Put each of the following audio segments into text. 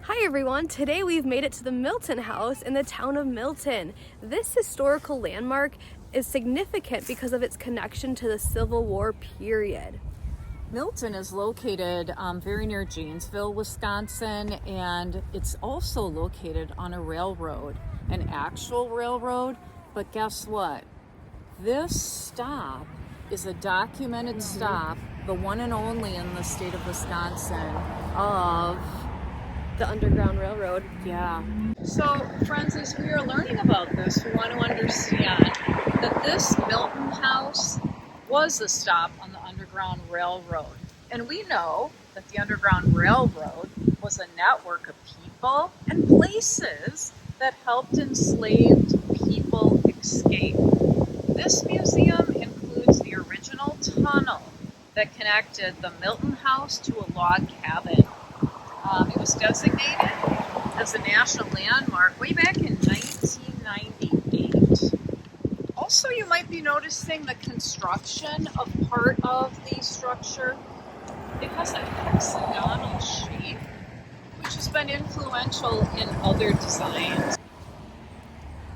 Hi everyone, today we've made it to the Milton House in the town of Milton. This historical landmark is significant because of its connection to the Civil War period. Milton is located very near Janesville, Wisconsin, and it's also located on a railroad, an actual railroad. But guess what? This stop is a documented stop, the one and only in the state of Wisconsin, of The Underground Railroad. Yeah. So, friends, as we are learning about this, we want to understand that this Milton House was a stop on the Underground Railroad. And we know that the Underground Railroad was a network of people and places that helped enslaved people escape. This museum includes the original tunnel that connected the Milton House to a log cabin. It was designated as a national landmark way back in 1998. Also, you might be noticing the construction of part of the structure. It has a hexagonal shape, which has been influential in other designs.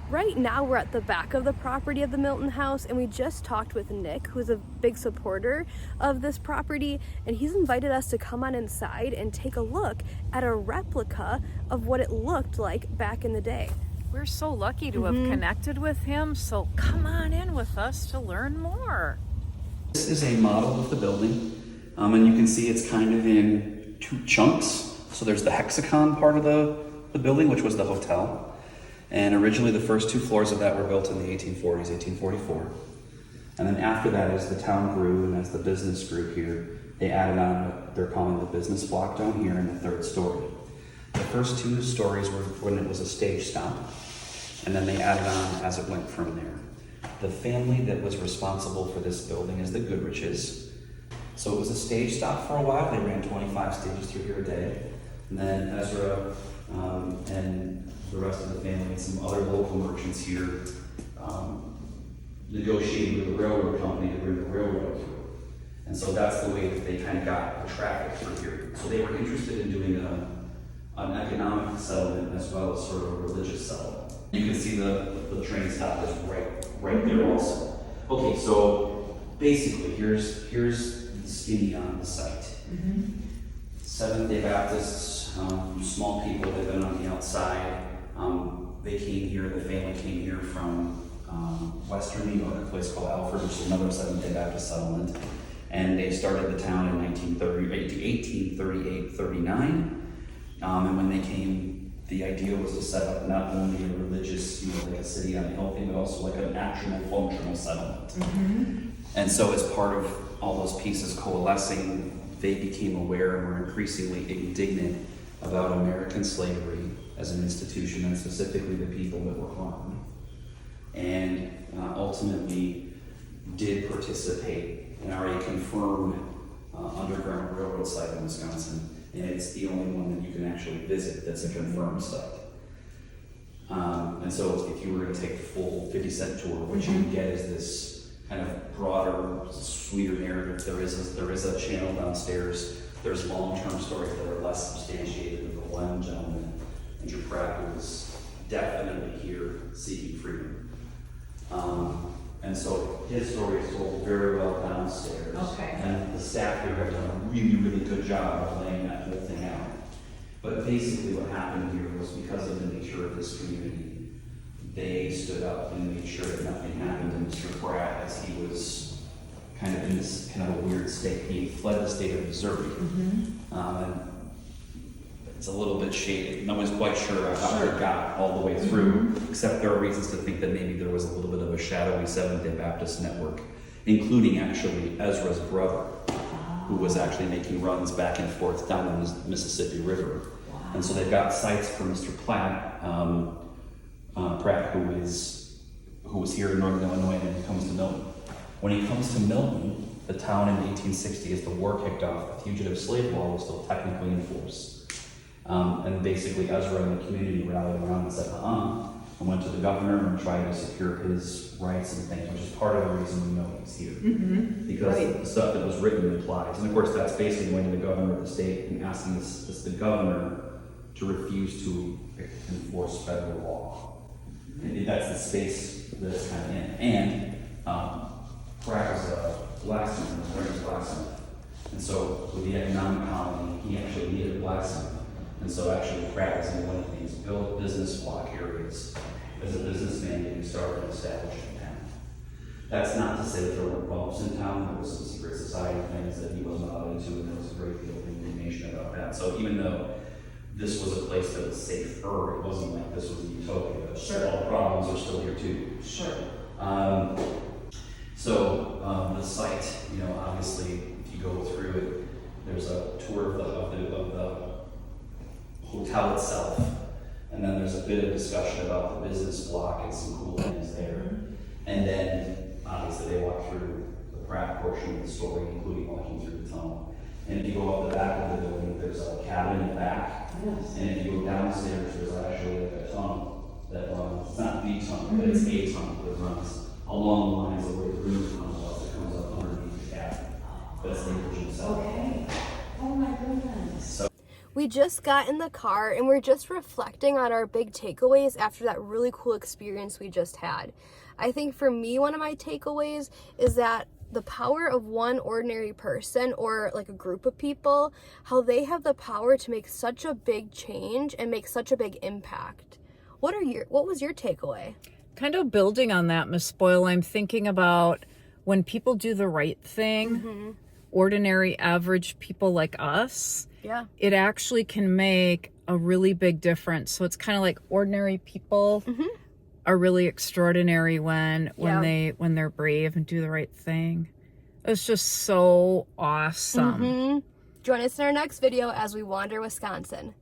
Right now we're at the back of the property of the Milton House, and we just talked with Nick, who's a big supporter of this property, and he's invited us to come on inside and take a look at a replica of what it looked like back in the day. We're so lucky to have connected with him, so come on in with us to learn more. This is a model of the building, and you can see it's kind of in two chunks. So there's the hexagon part of the building, which was the hotel. And originally the first two floors of that were built in the 1840s, 1844. And then after that, as the town grew and as the business grew here, they added on what they're calling the business block down here in the third story. The first two stories were when it was a stage stop, and then they added on as it went from there. The family that was responsible for this building is the Goodriches. So it was a stage stop for a while. They ran 25 stages through here a day. And then Ezra and the rest of the family and some other local merchants here negotiated with the railroad company to bring the railroad through. And so that's the way that they kind of got the traffic through here. So they were interested in doing an economic settlement as well as sort of a religious settlement. You can see the train stop is right there also. Okay, so basically here's the skinny on the site. Seventh-day Baptists, small people, they've been on the outside. They came here, the family came here from Western New York, a place called Alfred, which is another Seventh-day Baptist settlement. And they started the town in 1838-39. And when they came, the idea was to set up not only a religious, like a city on a hill thing, but also like an actual functional settlement. And so as part of all those pieces coalescing, they became aware and were increasingly indignant about American slavery as an institution, and specifically the people that were harmed. And ultimately did participate in already confirmed Underground Railroad site in Wisconsin. And it's the only one that you can actually visit that's a confirmed site. And so if you were to take the full 50-cent tour, what you would get is this kind of broader, sweeter narrative. There is a channel downstairs. There's long-term stories that are less substantiated with the one gentleman, Andrew Pratt, who was definitely here seeking freedom. And so his story is told very well downstairs. Okay. And the staff here have done a really, really good job of laying that whole thing out. But basically what happened here was because of the nature of this community, they stood up and made sure that nothing happened to Mr. Pratt as he was kind of in this kind of a weird state. He fled the state of Missouri. And it's a little bit shaded. No one's quite sure how it got all the way through, except there are reasons to think that maybe there was a little bit of a shadowy Seventh-day Baptist network, including actually Ezra's brother, who was actually making runs back and forth down the Mississippi River. And so they've got sites for Mr. Pratt, who was here in Northern Illinois, and he comes to Milton. When he comes to Milton, the town in 1860, as the war kicked off, the fugitive slave law was still technically in force. And basically Ezra and the community rallied around and said, and went to the governor and tried to secure his rights and things, which is part of the reason we know he's here. Because the stuff that was written applies. And of course, that's basically going to the governor of the state and asking the governor to refuse to enforce federal law. And that's the space that it's kind of in. And Pratt was a blacksmith, a learned blacksmith. And so with the economic colony, he actually needed a blacksmith. And so actually Pratt was in one of these built business block areas as a businessman getting started and established in town. That's not to say that there weren't bumps in town. There was some secret society things that he wasn't allowed into, and there was a great deal of indignation about that. So even though this was a place that was safer, it wasn't like this was a utopia. Sure. All the problems are still here too. Sure. The site, you know, obviously, if you go through it, there's a tour of the hotel itself, and then there's a bit of discussion about the business block and some cool things there. And then, obviously, they walk through the Pratt portion of the story, including walking through the tunnel. And if you go up the back of the building, there's a cabin in the back. Yes. And if you go downstairs, there's actually like a tunnel that runs, it's not the tunnel, but it's a tunnel that runs along the lines of where the room tunnel was, that comes up underneath the cabin. That's the original cell. Okay. Oh my goodness. So We just got in the car and we're just reflecting on our big takeaways after that really cool experience we just had. I think for me, one of my takeaways is that the power of one ordinary person or like a group of people, how they have the power to make such a big change and make such a big impact. What was your takeaway? Kind of building on that, Miss Boyle, I'm thinking about when people do the right thing, ordinary, average people like us, Yeah. it actually can make a really big difference. So it's kind of like ordinary people are really extraordinary when they're brave and do the right thing. It's just so awesome. Join us in our next video as we wander Wisconsin.